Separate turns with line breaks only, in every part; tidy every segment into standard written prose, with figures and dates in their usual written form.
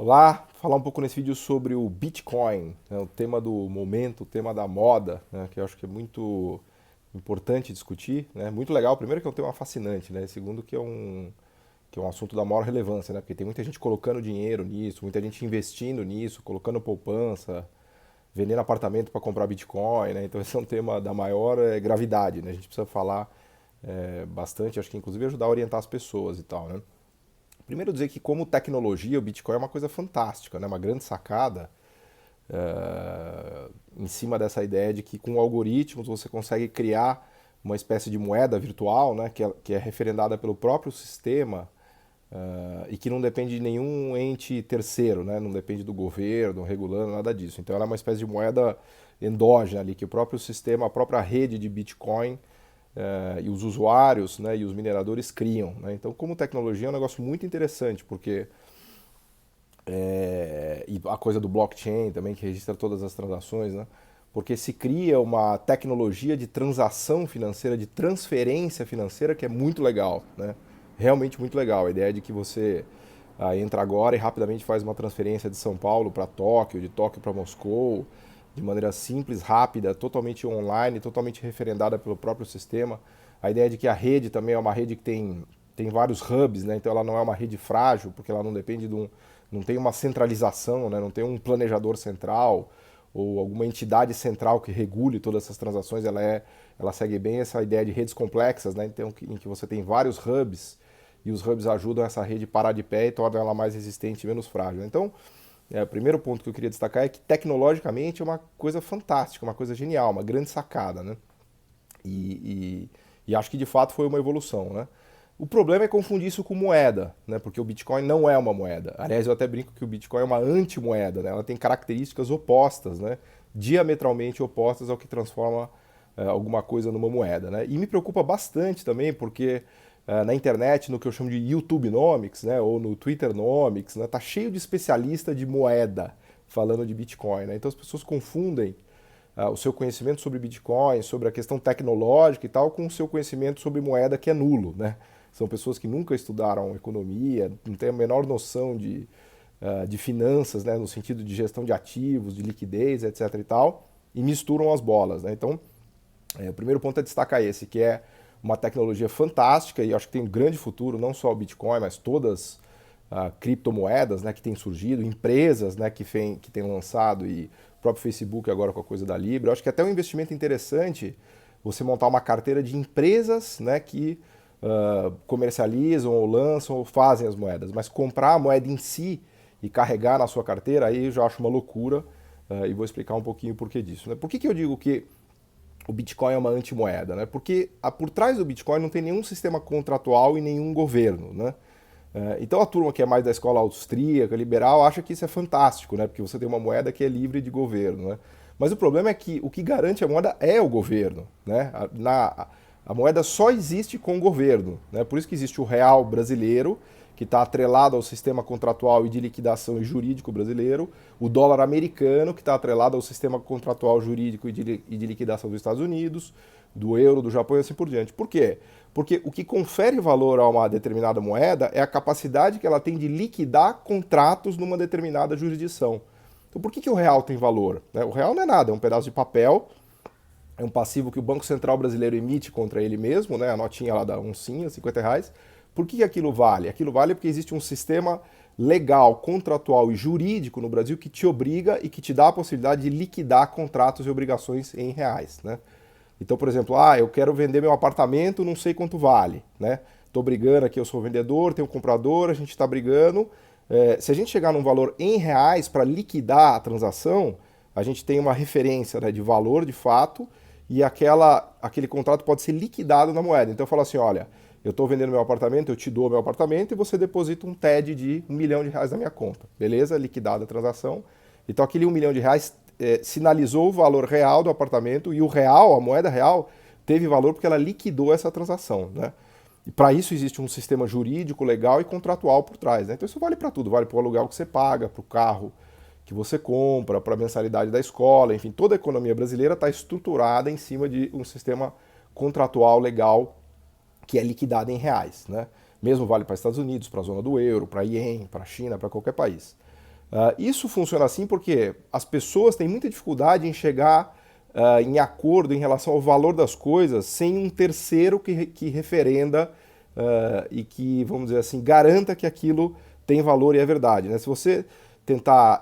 Olá, falar um pouco nesse vídeo sobre o Bitcoin, né, o tema do momento, o tema da moda, né, que eu acho que é muito importante discutir, né, muito legal. Primeiro que é um tema fascinante, né, segundo que é um assunto da maior relevância, né, porque tem muita gente colocando dinheiro nisso, muita gente investindo nisso, colocando poupança, vendendo apartamento para comprar Bitcoin, né, então esse é um tema da maior gravidade, né, a gente precisa falar bastante, acho que inclusive ajudar a orientar as pessoas e tal, né. Primeiro dizer que como tecnologia o Bitcoin é uma coisa fantástica, né? Uma grande sacada em cima dessa ideia de que com algoritmos você consegue criar uma espécie de moeda virtual, né? Que é referendada pelo próprio sistema e que não depende de nenhum ente terceiro, né? Não depende do governo, regulando, nada disso. Então ela é uma espécie de moeda endógena ali, que o próprio sistema, a própria rede de Bitcoin e os usuários, né, e os mineradores criam. Né? Então, como tecnologia é um negócio muito interessante, porque e a coisa do blockchain também, que registra todas as transações, né? Porque se cria uma tecnologia de transação financeira, de transferência financeira, que é muito legal, né? Realmente muito legal. A ideia de que você entra agora e rapidamente faz uma transferência de São Paulo para Tóquio, de Tóquio para Moscou, de maneira simples, rápida, totalmente online, totalmente referendada pelo próprio sistema. A ideia de que a rede também é uma rede que tem vários hubs, né? Então ela não é uma rede frágil, porque ela não depende de um, não tem uma centralização, né? Não tem um planejador central ou alguma entidade central que regule todas essas transações. Ela segue bem essa ideia de redes complexas, né? Então, em que você tem vários hubs e os hubs ajudam essa rede a parar de pé e tornam ela mais resistente e menos frágil. Então, o primeiro ponto que eu queria destacar é que tecnologicamente é uma coisa fantástica, uma coisa genial, uma grande sacada, né? E, e acho que de fato foi uma evolução, né? O problema é confundir isso com moeda, né? Porque o Bitcoin não é uma moeda. Aliás, eu até brinco que o Bitcoin é uma antimoeda, né? Ela tem características opostas, né? Diametralmente opostas ao que transforma alguma coisa numa moeda, né? E me preocupa bastante também porque na internet, no que eu chamo de YouTubenomics, né? Ou no Twitternomics, né? Tá cheio de especialista de moeda falando de Bitcoin, né? Então as pessoas confundem o seu conhecimento sobre Bitcoin, sobre a questão tecnológica e tal, com o seu conhecimento sobre moeda que é nulo, né? São pessoas que nunca estudaram economia, não têm a menor noção de finanças, né? No sentido de gestão de ativos, de liquidez, etc e tal, e misturam as bolas, né? Então, o primeiro ponto é destacar esse, que é uma tecnologia fantástica e acho que tem um grande futuro, não só o Bitcoin, mas todas criptomoedas, né, que têm surgido, empresas, né, que têm lançado e o próprio Facebook agora com a coisa da Libra. Eu acho que até um investimento interessante você montar uma carteira de empresas, né, que comercializam ou lançam ou fazem as moedas, mas comprar a moeda em si e carregar na sua carteira, aí eu já acho uma loucura e vou explicar um pouquinho o porquê disso. Né? Por que eu digo que o Bitcoin é uma antimoeda, né? Porque por trás do Bitcoin não tem nenhum sistema contratual e nenhum governo, né? Então a turma que é mais da escola austríaca, liberal, acha que isso é fantástico, né? Porque você tem uma moeda que é livre de governo, né? Mas o problema é que o que garante a moeda é o governo, né? A moeda só existe com o governo, né? Por isso que existe o real brasileiro, que está atrelado ao sistema contratual e de liquidação e jurídico brasileiro, o dólar americano, que está atrelado ao sistema contratual jurídico e de liquidação dos Estados Unidos, do euro, do Japão e assim por diante. Por quê? Porque o que confere valor a uma determinada moeda é a capacidade que ela tem de liquidar contratos numa determinada jurisdição. Então, por que o real tem valor? O real não é nada, é um pedaço de papel, é um passivo que o Banco Central brasileiro emite contra ele mesmo, né? A notinha lá da oncinha, R$ 50. Por que aquilo vale? Aquilo vale porque existe um sistema legal, contratual e jurídico no Brasil que te obriga e que te dá a possibilidade de liquidar contratos e obrigações em reais, né? Então, por exemplo, eu quero vender meu apartamento, não sei quanto vale, né? Tô brigando aqui, eu sou vendedor, tenho um comprador, a gente está brigando. Se a gente chegar num valor em reais para liquidar a transação, a gente tem uma referência, né, de valor de fato e aquele contrato pode ser liquidado na moeda. Então eu falo assim, olha, eu estou vendendo meu apartamento, eu te dou meu apartamento e você deposita um TED de R$ 1 milhão na minha conta. Beleza? Liquidada a transação. Então aquele R$ 1 milhão sinalizou o valor real do apartamento e o real, a moeda real, teve valor porque ela liquidou essa transação, né? E para isso existe um sistema jurídico, legal e contratual por trás, né? Então isso vale para tudo, vale para o aluguel que você paga, para o carro que você compra, para a mensalidade da escola, enfim, toda a economia brasileira está estruturada em cima de um sistema contratual legal que é liquidado em reais, né? Mesmo vale para Estados Unidos, para a zona do euro, para ien, para a China, para qualquer país. Isso funciona assim porque as pessoas têm muita dificuldade em chegar em acordo em relação ao valor das coisas sem um terceiro que referenda e que, vamos dizer assim, garanta que aquilo tem valor e é verdade, né? Se você tentar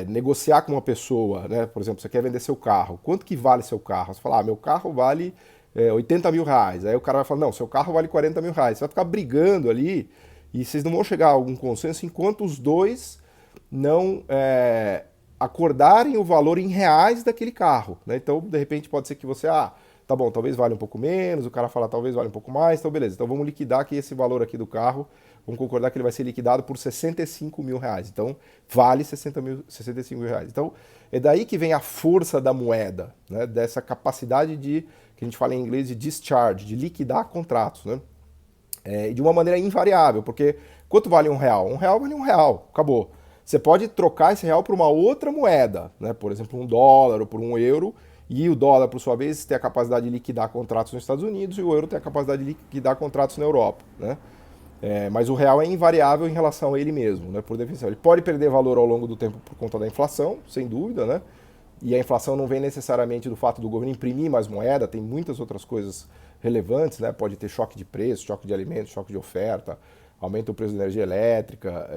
negociar com uma pessoa, né? Por exemplo, você quer vender seu carro, quanto que vale seu carro? Você fala, meu carro vale 80 mil reais. Aí o cara vai falar, não, seu carro vale 40 mil reais. Você vai ficar brigando ali e vocês não vão chegar a algum consenso enquanto os dois não acordarem o valor em reais daquele carro, né? Então, de repente, pode ser que você, tá bom, talvez valha um pouco menos, o cara fala talvez valha um pouco mais, então beleza, então vamos liquidar aqui esse valor aqui do carro, vamos concordar que ele vai ser liquidado por 65 mil reais, então vale 65 mil reais. Então, é daí que vem a força da moeda, né? Dessa capacidade que a gente fala em inglês de discharge, de liquidar contratos, né? De uma maneira invariável, porque quanto vale um real? Um real vale um real, acabou. Você pode trocar esse real por uma outra moeda, né? Por exemplo, um dólar ou por um euro, e o dólar, por sua vez, tem a capacidade de liquidar contratos nos Estados Unidos e o euro tem a capacidade de liquidar contratos na Europa, né? Mas o real é invariável em relação a ele mesmo, né? Por definição. Ele pode perder valor ao longo do tempo por conta da inflação, sem dúvida, né? E a inflação não vem necessariamente do fato do governo imprimir mais moeda, tem muitas outras coisas relevantes, né? Pode ter choque de preço, choque de alimentos, choque de oferta, aumenta o preço da energia elétrica,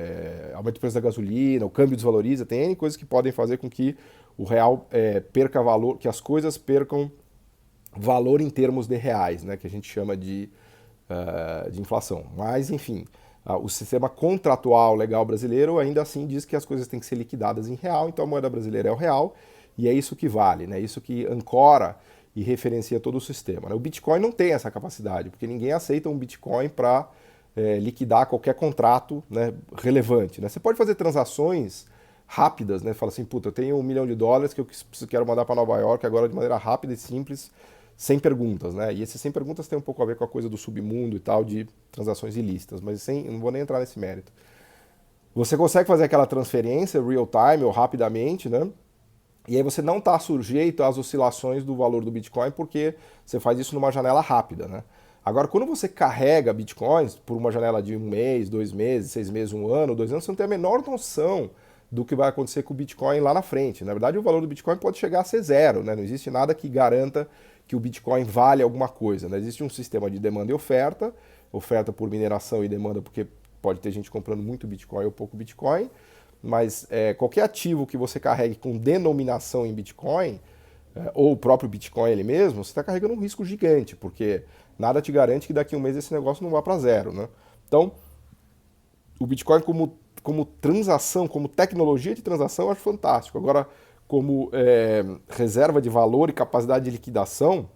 aumenta o preço da gasolina, o câmbio desvaloriza, tem N coisas que podem fazer com que o real perca valor, que as coisas percam valor em termos de reais, né? Que a gente chama de inflação. Mas, enfim, o sistema contratual legal brasileiro ainda assim diz que as coisas têm que ser liquidadas em real, então a moeda brasileira é o real, e é isso que vale, né? Isso que ancora e referencia todo o sistema, né? O Bitcoin não tem essa capacidade, porque ninguém aceita um Bitcoin para liquidar qualquer contrato, né, relevante, né? Você pode fazer transações rápidas, né? Fala assim, puta, eu tenho $1 milhão que eu quero mandar para Nova York agora de maneira rápida e simples, sem perguntas, né? E esses sem perguntas tem um pouco a ver com a coisa do submundo e tal, de transações ilícitas, mas não vou nem entrar nesse mérito. Você consegue fazer aquela transferência real time ou rapidamente, né? E aí você não está sujeito às oscilações do valor do Bitcoin porque você faz isso numa janela rápida, né? Agora, quando você carrega Bitcoins por uma janela de 1 mês, 2 meses, 6 meses, 1 ano, 2 anos, você não tem a menor noção do que vai acontecer com o Bitcoin lá na frente. Na verdade, o valor do Bitcoin pode chegar a ser zero, né? Não existe nada que garanta que o Bitcoin vale alguma coisa, né? Existe um sistema de demanda e oferta, oferta por mineração e demanda porque pode ter gente comprando muito Bitcoin ou pouco Bitcoin, mas qualquer ativo que você carregue com denominação em Bitcoin, ou o próprio Bitcoin ele mesmo, você está carregando um risco gigante, porque nada te garante que daqui a um mês esse negócio não vá para zero, né? Então, o Bitcoin como transação, como tecnologia de transação, eu acho fantástico. Agora, como reserva de valor e capacidade de liquidação,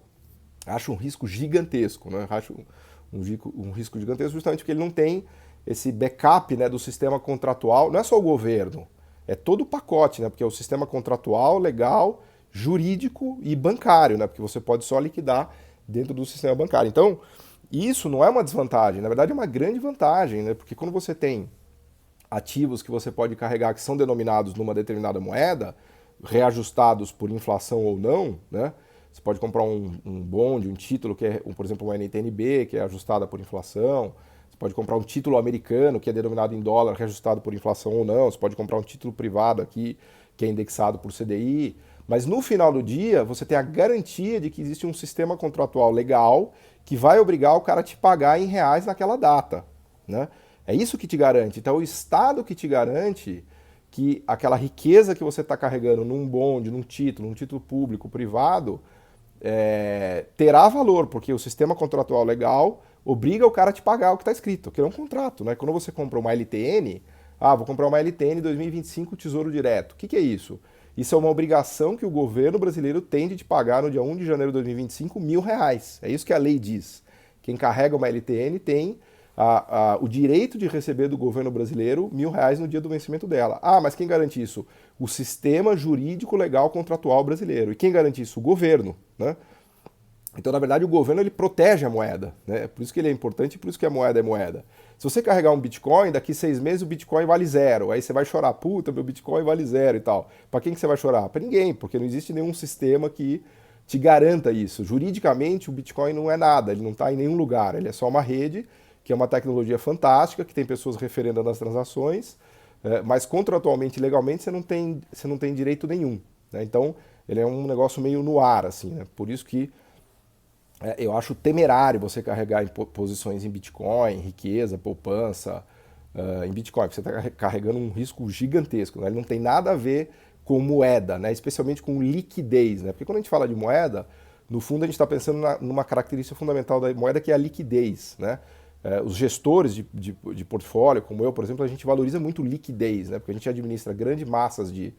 acho um risco gigantesco, né? Acho um risco gigantesco justamente porque ele não tem esse backup, né, do sistema contratual. Não é só o governo, é todo o pacote, né? Porque é o sistema contratual, legal, jurídico e bancário, né? Porque você pode só liquidar dentro do sistema bancário. Então, isso não é uma desvantagem, na verdade é uma grande vantagem, né? Porque quando você tem ativos que você pode carregar que são denominados numa determinada moeda, reajustados por inflação ou não, né? Você pode comprar um bond, um título que é, por exemplo, uma NTNB, que é ajustada por inflação. Você pode comprar um título americano, que é denominado em dólar, reajustado por inflação ou não. Você pode comprar um título privado aqui, que é indexado por CDI. Mas no final do dia, você tem a garantia de que existe um sistema contratual legal que vai obrigar o cara a te pagar em reais naquela data, né? É isso que te garante. Então, o Estado que te garante que aquela riqueza que você está carregando num bond, num título público, privado, terá valor, porque o sistema contratual legal obriga o cara a te pagar o que está escrito, que é um contrato, né? Quando você compra uma LTN, vou comprar uma LTN 2025 Tesouro Direto. O que é isso? Isso é uma obrigação que o governo brasileiro tem de te pagar no dia 1 de janeiro de 2025 R$ 1.000. É isso que a lei diz. Quem carrega uma LTN tem o direito de receber do governo brasileiro R$ 1.000 no dia do vencimento dela. Mas quem garante isso? O sistema jurídico legal contratual brasileiro. E quem garante isso? O governo, né? Então, na verdade, o governo ele protege a moeda, né? Por isso que ele é importante e por isso que a moeda é moeda. Se você carregar um Bitcoin, daqui 6 meses o Bitcoin vale zero. Aí você vai chorar, puta, meu Bitcoin vale zero e tal. Para quem que você vai chorar? Para ninguém, porque não existe nenhum sistema que te garanta isso. Juridicamente, o Bitcoin não é nada, ele não está em nenhum lugar. Ele é só uma rede, que é uma tecnologia fantástica, que tem pessoas referendando as transações, mas contratualmente, legalmente, você não tem direito nenhum. Né? Então, ele é um negócio meio no ar, assim, né? Por isso que eu acho temerário você carregar em posições em Bitcoin, riqueza, poupança, em Bitcoin, porque você está carregando um risco gigantesco. Né? Ele não tem nada a ver com moeda, né? Especialmente com liquidez. Né? Porque quando a gente fala de moeda, no fundo a gente está pensando numa característica fundamental da moeda, que é a liquidez. Né? Os gestores de portfólio, como eu, por exemplo, a gente valoriza muito liquidez, né? Porque a gente administra grandes massas de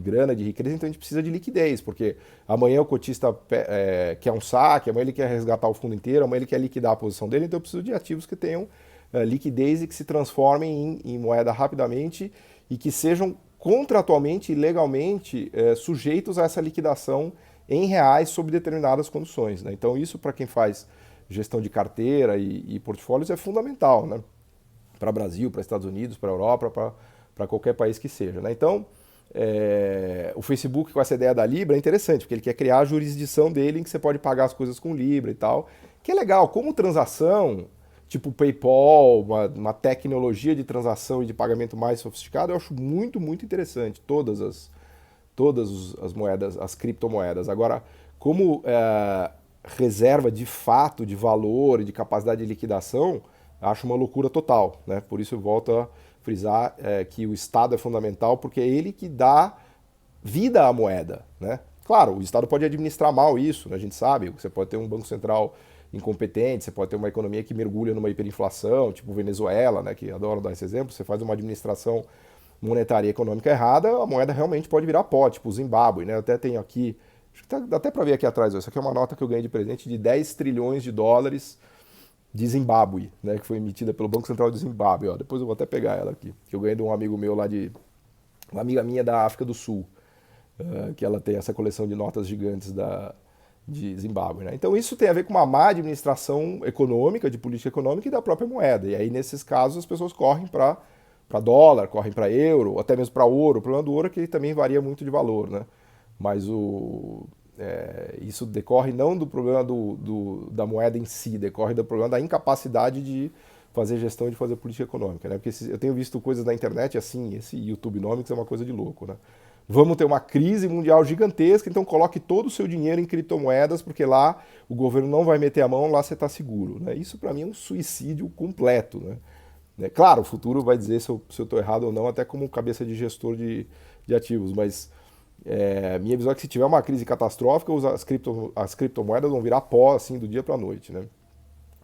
grana, de riqueza, então a gente precisa de liquidez, porque amanhã o cotista quer um saque, amanhã ele quer resgatar o fundo inteiro, amanhã ele quer liquidar a posição dele, então eu preciso de ativos que tenham liquidez e que se transformem em moeda rapidamente e que sejam contratualmente e legalmente sujeitos a essa liquidação em reais sob determinadas condições. Né? Então isso, para quem faz gestão de carteira e portfólios, é fundamental, né? Para Brasil, para Estados Unidos, para Europa, para qualquer país que seja. Né? Então, o Facebook com essa ideia da Libra é interessante, porque ele quer criar a jurisdição dele em que você pode pagar as coisas com Libra e tal, que é legal. Como transação, tipo PayPal, uma tecnologia de transação e de pagamento mais sofisticada, eu acho muito, muito interessante todas as moedas, as criptomoedas. Agora, como reserva de fato de valor e de capacidade de liquidação, acho uma loucura total. Né? Por isso eu volto a frisar que o Estado é fundamental, porque é ele que dá vida à moeda. Né? Claro, o Estado pode administrar mal isso, né? A gente sabe, você pode ter um banco central incompetente, você pode ter uma economia que mergulha numa hiperinflação, tipo Venezuela, né, que adoro dar esse exemplo, você faz uma administração monetária e econômica errada, a moeda realmente pode virar pó, tipo o Zimbábue. Né? Eu até tenho aqui, acho que dá até para ver aqui atrás, isso aqui é uma nota que eu ganhei de presente de 10 trilhões de dólares de Zimbábue, né, que foi emitida pelo Banco Central de Zimbábue. Ó, depois eu vou até pegar ela aqui, que eu ganhei de um amigo meu lá uma amiga minha da África do Sul, que ela tem essa coleção de notas gigantes de Zimbábue. Né? Então isso tem a ver com uma má administração econômica, de política econômica e da própria moeda. E aí nesses casos as pessoas correm para dólar, correm para euro, ou até mesmo para ouro. O problema do ouro é que ele também varia muito de valor, né? Mas isso decorre não do problema da moeda em si, decorre do problema da incapacidade de fazer gestão e de fazer política econômica. Né? Porque eu tenho visto coisas na internet assim, esse YouTubenomics é uma coisa de louco. Né? Vamos ter uma crise mundial gigantesca, então coloque todo o seu dinheiro em criptomoedas, porque lá o governo não vai meter a mão, lá você está seguro. Né? Isso para mim é um suicídio completo. Né? Claro, o futuro vai dizer se eu estou errado ou não, até como cabeça de gestor de ativos, mas minha visão é que se tiver uma crise catastrófica, as criptomoedas vão virar pó assim do dia para a noite. Né?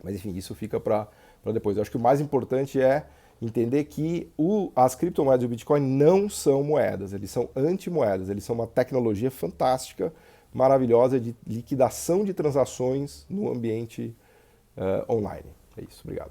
Mas enfim, isso fica para depois. Eu acho que o mais importante é entender que as criptomoedas e o Bitcoin não são moedas, eles são antimoedas, eles são uma tecnologia fantástica, maravilhosa de liquidação de transações no ambiente online. É isso, obrigado.